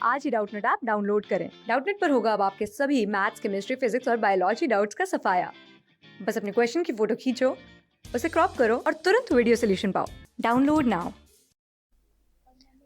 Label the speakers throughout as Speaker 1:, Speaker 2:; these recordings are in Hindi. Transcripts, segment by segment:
Speaker 1: आज ही डाउटनेट ऐप डाउनलोड करें। डाउटनेट पर होगा अब आपके सभी मैथ्स, केमिस्ट्री, फिजिक्स और बायोलॉजी डाउट्स का सफाया। बस अपने क्वेश्चन की फोटो खींचो, उसे क्रॉप करो और तुरंत वीडियो सॉल्यूशन पाओ। Download now.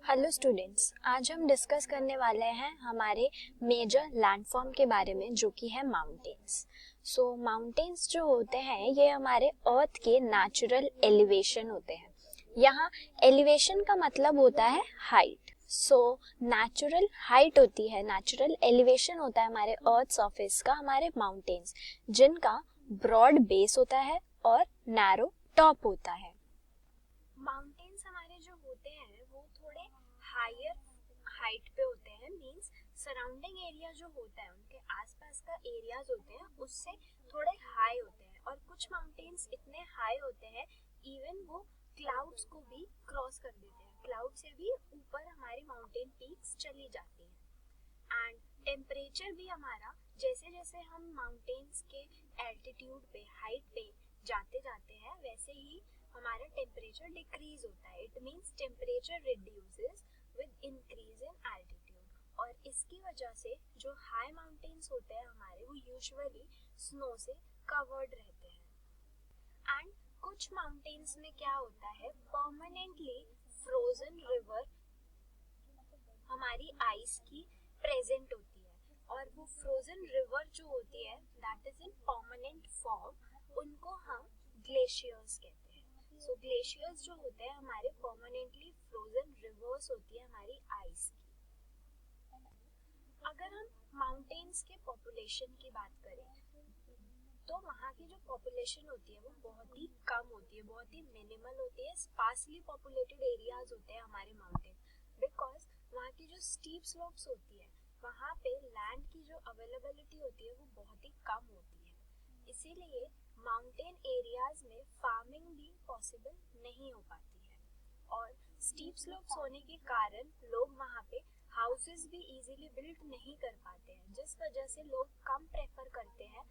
Speaker 2: हेलो स्टूडेंट्स, आज हम डिस्कस करने वाले हैं हमारे मेजर लैंडफॉर्म के बारे में, जो कि है माउंटेन्स। सो माउंटेन्स जो होते हैं ये हमारे अर्थ के नेचुरल एलिवेशन होते हैं। यहाँ एलिवेशन का मतलब होता है हाइट। सो नेचुरल हाइट होती है, नेचुरल एलिवेशन होता है हमारे अर्थ सरफेस का, हमारे माउंटेन्स, जिनका ब्रॉड बेस होता है और नैरो टॉप होता है। माउंटेन्स हमारे जो होते हैं वो थोड़े हायर हाइट पे होते हैं, मींस सराउंडिंग एरिया जो होता है, उनके आसपास का एरियाज होते हैं उससे थोड़े हाई होते हैं। और कुछ माउंटेन्स इतने हाई होते हैं इवन वो क्लाउड्स को भी क्रॉस कर देते हैं, क्लाउड से भी ऊपर हमारी माउंटेन पीक्स चली जाती हैं। एंड टेम्परेचर भी हमारा, जैसे जैसे हम माउंटेन्स के एल्टीट्यूड पे, हाइट पे जाते जाते हैं, वैसे ही हमारा टेम्परेचर डिक्रीज होता है। It means temperature reduces with increase in altitude. और इसकी वजह से जो हाई माउंटेन्स होते हैं हमारे, वो यूजुअली स्नो से कवर्ड रहते हैं। एंड कुछ माउंटेन्स में क्या होता है, परमानेंटली फ्रोजन रिवर हमारी आइस की प्रेजेंट होती है, और वो फ्रोजन रिवर जो होती है that is in permanent form, उनको हम ग्लेशियर्स कहते हैं। सो ग्लेशियर्स जो होते हैं हमारे परमानेंटली फ्रोजन रिवर्स होती है हमारी आइस की। अगर हम माउंटेन्स के पॉपुलेशन की बात करें तो वहाँ की जो पॉपुलेशन होती है वो बहुत ही कम होती है, बहुत ही मिनिमल होती है। स्पार्सली पॉपुलेटेड एरियाज होते हैं हमारे माउंटेन, बिकॉज वहाँ की जो स्टीप स्लोप्स होती है वहाँ पे लैंड की जो अवेलेबिलिटी होती है वो बहुत ही कम होती है। इसीलिए माउंटेन एरियाज में फार्मिंग भी पॉसिबल नहीं हो पाती है, और स्टीप स्लोप्स होने के कारण लोग वहाँ पे हाउसेस भी इजीली बिल्ड नहीं कर पाते हैं, जिस वजह से लोग कम प्रेफर करते हैं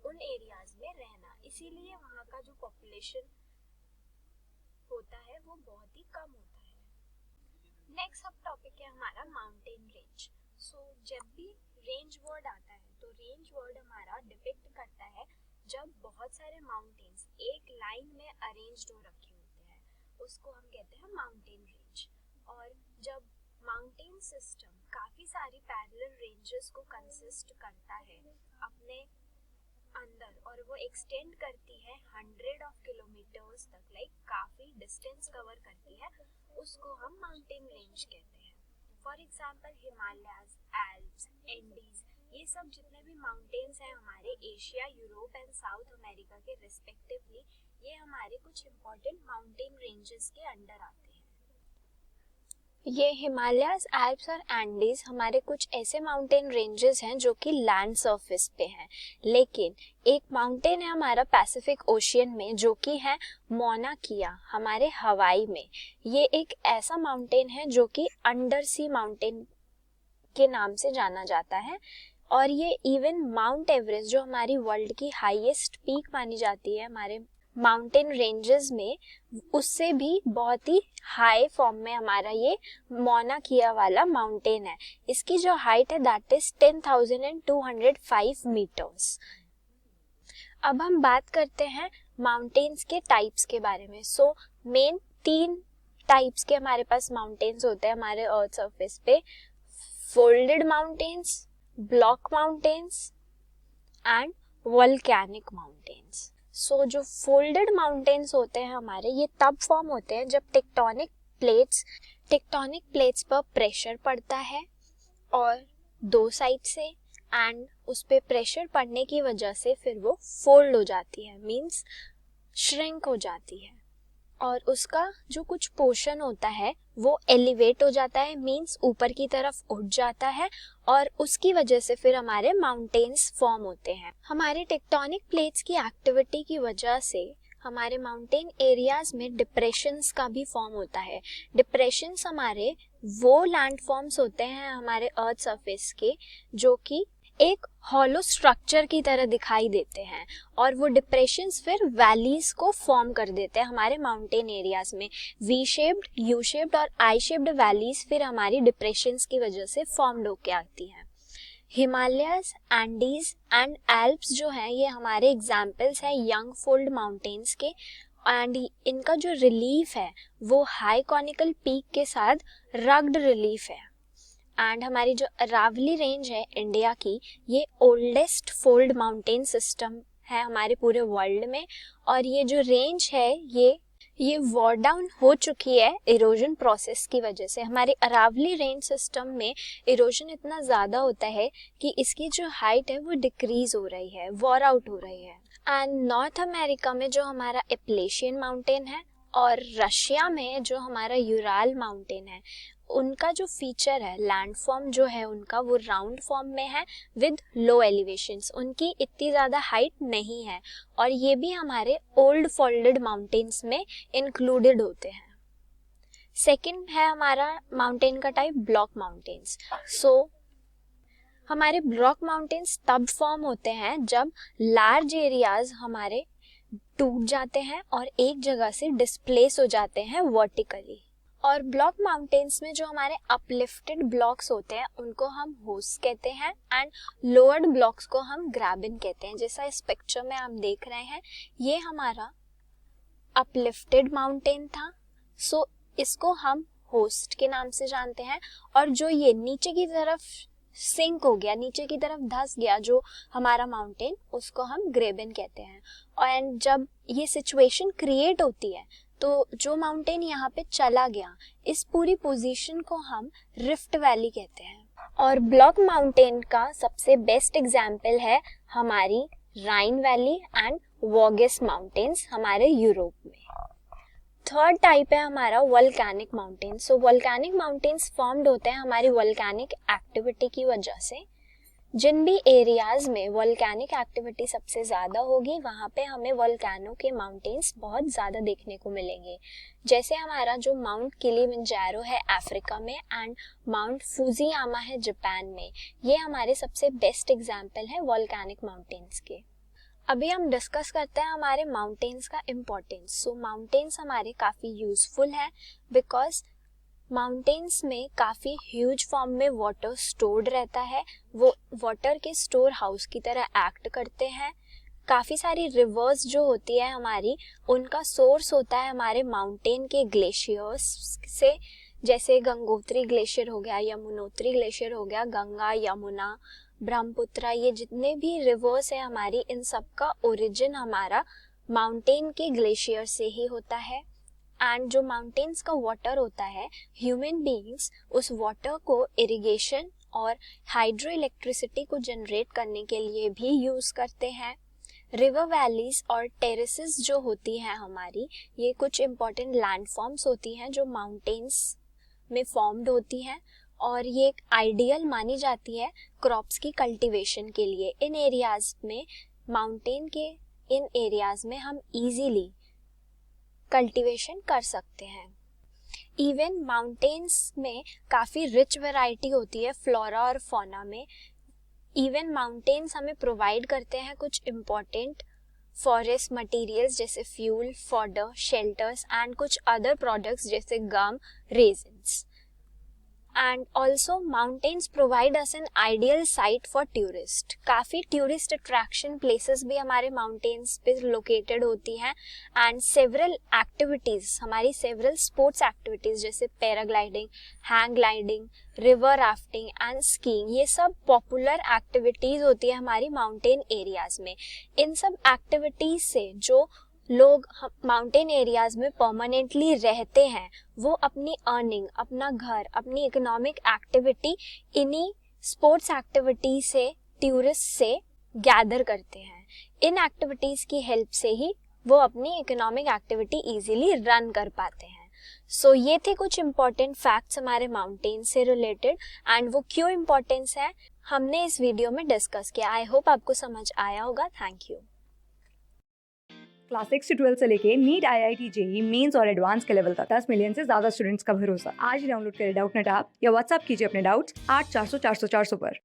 Speaker 2: उन एरियाज में रहना। इसीलिए वहाँ का जो पॉपुलेशन होता है वो बहुत ही कम होता है। नेक्स्ट सब टॉपिक है हमारा माउंटेन रेंज। सो जब भी रेंज वर्ड आता है तो रेंज वर्ड हमारा डिपिक्ट करता है जब बहुत सारे माउंटेन्स एक लाइन में अरेंज्ड हो रखे होते हैं, उसको हम कहते हैं माउंटेन रेंज। और जब माउंटेन सिस्टम काफी सारी पैरेलल रेंजेस को कंसिस्ट करता है अपने अंदर, और वो एक्सटेंड करती है 100 ऑफ किलोमीटर्स तक, लाइक काफी डिस्टेंस कवर करती है, उसको हम माउंटेन रेंज कहते हैं। For example Himalayas, Alps, Andes, ये सब जितने भी माउंटेन्स हैं हमारे Asia, Europe and south America के रिस्पेक्टिवली, ये हमारे कुछ इम्पोर्टेंट माउंटेन रेंजेस के अंडर आते हैं। ये हिमालयाज, एल्प्स और एंडीज हमारे कुछ ऐसे माउंटेन रेंजेस हैं जो कि लैंड सरफेस पे हैं, लेकिन एक माउंटेन है हमारा पैसिफिक ओशियन में जो कि है मौना किया हमारे हवाई में। ये एक ऐसा माउंटेन है जो कि अंडर सी माउंटेन के नाम से जाना जाता है, और ये इवन माउंट एवरेस्ट जो हमारी वर्ल्ड की हाईएस्ट पीक मानी जाती है हमारे माउंटेन रेंजेस में, उससे भी बहुत ही हाई फॉर्म में हमारा ये मौना किया वाला माउंटेन है। इसकी जो हाइट है दैट इज 10,205 मीटर्स। अब हम बात करते हैं माउंटेन्स के टाइप्स के बारे में। सो मेन 3 टाइप्स के हमारे पास माउंटेन्स होते हैं हमारे अर्थ सरफेस पे, folded mountains, block mountains and volcanic mountains. So जो फोल्डेड माउंटेन्स होते हैं हमारे, ये तब फॉर्म होते हैं जब टेक्टोनिक प्लेट्स पर प्रेशर पड़ता है और 2 साइड से, एंड उस पे प्रेशर पड़ने की वजह से फिर वो फोल्ड हो जाती है, मींस श्रिंक हो जाती है, और उसका जो कुछ पोर्शन होता है वो एलिवेट हो जाता है, मींस ऊपर की तरफ उठ जाता है, और उसकी वजह से फिर हमारे माउंटेन्स फॉर्म होते हैं। हमारे टेक्टोनिक प्लेट्स की एक्टिविटी की वजह से हमारे माउंटेन एरियाज में डिप्रेशंस का भी फॉर्म होता है। डिप्रेशंस हमारे वो लैंड फॉर्म्स होते हैं हमारे अर्थ सरफेस के जो कि एक हॉलो स्ट्रक्चर की तरह दिखाई देते हैं और वो डिप्रेशंस फिर वैलीज को फॉर्म कर देते हैं हमारे माउंटेन एरियाज में। वी शेप्ड, यू शेप्ड और आई शेप्ड वैलीज फिर हमारी डिप्रेशंस की वजह से फॉर्म्ड होके आती हैं। हिमालयस, एंडीज एंड एल्प्स जो हैं ये हमारे एग्जाम्पल्स हैं यंग फोल्ड माउंटेन्स के, एंड इनका जो रिलीफ है वो हाई कॉनिकल पीक के साथ रग्ड रिलीफ है। एंड हमारी जो अरावली रेंज है इंडिया की, ये ओल्डेस्ट फोल्ड माउंटेन सिस्टम है हमारे पूरे वर्ल्ड में, और ये जो रेंज है ये वॉर डाउन हो चुकी है इरोजन प्रोसेस की वजह से। हमारे अरावली रेंज सिस्टम में इरोजन इतना ज़्यादा होता है कि इसकी जो हाइट है वो डिक्रीज हो रही है, वॉर आउट हो रही है। एंड नॉर्थ अमेरिका में जो हमारा एप्लेशियन माउंटेन है और रशिया में जो हमारा यूराल माउंटेन है, उनका जो फीचर है लैंडफॉर्म जो है उनका वो राउंड फॉर्म में है विद लो एलिवेशंस, उनकी इतनी ज़्यादा हाइट नहीं है, और ये भी हमारे ओल्ड फोल्डेड माउंटेन्स में इंक्लूडेड होते हैं। सेकंड है हमारा माउंटेन का टाइप ब्लॉक माउंटेन्स। सो हमारे ब्लॉक माउंटेन्स तब फॉर्म होते हैं जब लार्ज एरियाज हमारे टूट जाते हैं और एक जगह से डिस्प्लेस हो जाते हैं वर्टिकली। और ब्लॉक माउंटेन्स में जो हमारे अपलिफ्टेड ब्लॉक्स होते हैं उनको हम होस्ट कहते हैं एंड लोअर्ड ब्लॉक्स को हम ग्रैबिन कहते हैं। जैसा इस पिक्चर में आप देख रहे हैं ये हमारा अपलिफ्टेड माउंटेन था, सो इसको हम होस्ट के नाम से जानते हैं, और जो ये नीचे की तरफ सिंक हो गया, नीचे की तरफ धंस गया जो हमारा माउंटेन, उसको हम ग्रेबिन कहते हैं। एंड जब ये सिचुएशन क्रिएट होती है तो जो माउंटेन यहाँ पे चला गया, इस पूरी पोजीशन को हम रिफ्ट वैली कहते हैं। और ब्लॉक माउंटेन का सबसे बेस्ट एग्जाम्पल है हमारी राइन वैली एंड वॉगेस माउंटेन्स हमारे यूरोप में। थर्ड टाइप है हमारा वोल्केनिक माउंटेन। सो वोल्केनिक माउंटेन्स फॉर्म्ड होते हैं हमारी वोल्केनिक एक्टिविटी की वजह से। जिन भी एरियाज में वोल्केनिक एक्टिविटी सबसे ज़्यादा होगी वहाँ पे हमें वोल्केनो के माउंटेन्स बहुत ज़्यादा देखने को मिलेंगे। जैसे हमारा जो माउंट किलिमंजारो है अफ्रीका में एंड माउंट फुजियामा है जापान में, ये हमारे सबसे बेस्ट एग्जाम्पल है वोल्केनिक माउंटेन्स के। अभी हम डिस्कस करते हैं हमारे माउंटेन्स का इम्पोर्टेंस। सो माउंटेन्स हमारे काफ़ी यूजफुल है बिकॉज माउंटेन्स में काफ़ी ह्यूज फॉर्म में वाटर स्टोर्ड रहता है, वो वाटर के स्टोर हाउस की तरह एक्ट करते हैं। काफ़ी सारी रिवर्स जो होती है हमारी, उनका सोर्स होता है हमारे माउंटेन के ग्लेशियर्स से, जैसे गंगोत्री ग्लेशियर हो गया, यमुनोत्री ग्लेशियर हो गया, गंगा, यमुना, ब्रह्मपुत्र, ये जितने भी रिवर्स है हमारी, इन सब का ओरिजिन हमारा माउंटेन के ग्लेशियर से ही होता है। एंड जो माउंटेन्स का वाटर होता है, ह्यूमन बीइंग्स उस वाटर को इरिगेशन और हाइड्रो इलेक्ट्रिसिटी को जनरेट करने के लिए भी यूज़ करते हैं। रिवर वैलीज और टेरेसेस जो होती हैं हमारी, ये कुछ इम्पॉर्टेंट लैंडफॉर्म्स होती हैं जो माउंटेन्स में फॉर्म्ड होती हैं, और ये एक आइडियल मानी जाती है क्रॉप्स की कल्टीवेशन के लिए। इन एरियाज में, माउंटेन के इन एरियाज में हम इजीली कल्टीवेशन कर सकते हैं। इवन माउंटेन्स में काफ़ी रिच वैरायटी होती है फ्लोरा और फौना में। इवन माउंटेन्स हमें प्रोवाइड करते हैं कुछ इम्पॉर्टेंट फॉरेस्ट मटेरियल्स जैसे फ्यूल, फॉडर, शेल्टर्स एंड कुछ अदर प्रोडक्ट्स जैसे gum, resins. And also mountains provide us an ideal site for tourist. काफ़ी टूरिस्ट अट्रैक्शन प्लेसेस भी हमारे माउंटेन्स पे लोकेटेड होती हैं, एंड सेवरल एक्टिविटीज़, हमारी सेवरल स्पोर्ट्स एक्टिविटीज़ जैसे paragliding, hang gliding, river rafting and skiing, ये सब पॉपुलर एक्टिविटीज़ होती है हमारी माउंटेन एरियाज में। इन सब एक्टिविटीज़ से जो लोग माउंटेन एरियाज में परमानेंटली रहते हैं, वो अपनी अर्निंग, अपना घर, अपनी इकोनॉमिक एक्टिविटी इन्हीं स्पोर्ट्स एक्टिविटी से, टूरिस्ट से गैदर करते हैं। इन एक्टिविटीज़ की हेल्प से ही वो अपनी इकोनॉमिक एक्टिविटी इजीली रन कर पाते हैं। सो ये थे कुछ इम्पॉर्टेंट फैक्ट्स हमारे माउंटेन से रिलेटेड, एंड वो क्यों इम्पोर्टेंस है हमने इस वीडियो में डिस्कस किया। आई होप आपको समझ आया होगा। Thank you.
Speaker 1: क्लास 6 से 12 से लेके नीट, IIT, JEE मेंस और एडवांस के लेवल तक 10 मिलियन से ज्यादा स्टूडेंट्स का भरोसा। आज ही डाउनलोड करें डाउटनेट ऐप या व्हाट्सएप कीजिए अपने डाउट्स 8400 400 400 पर।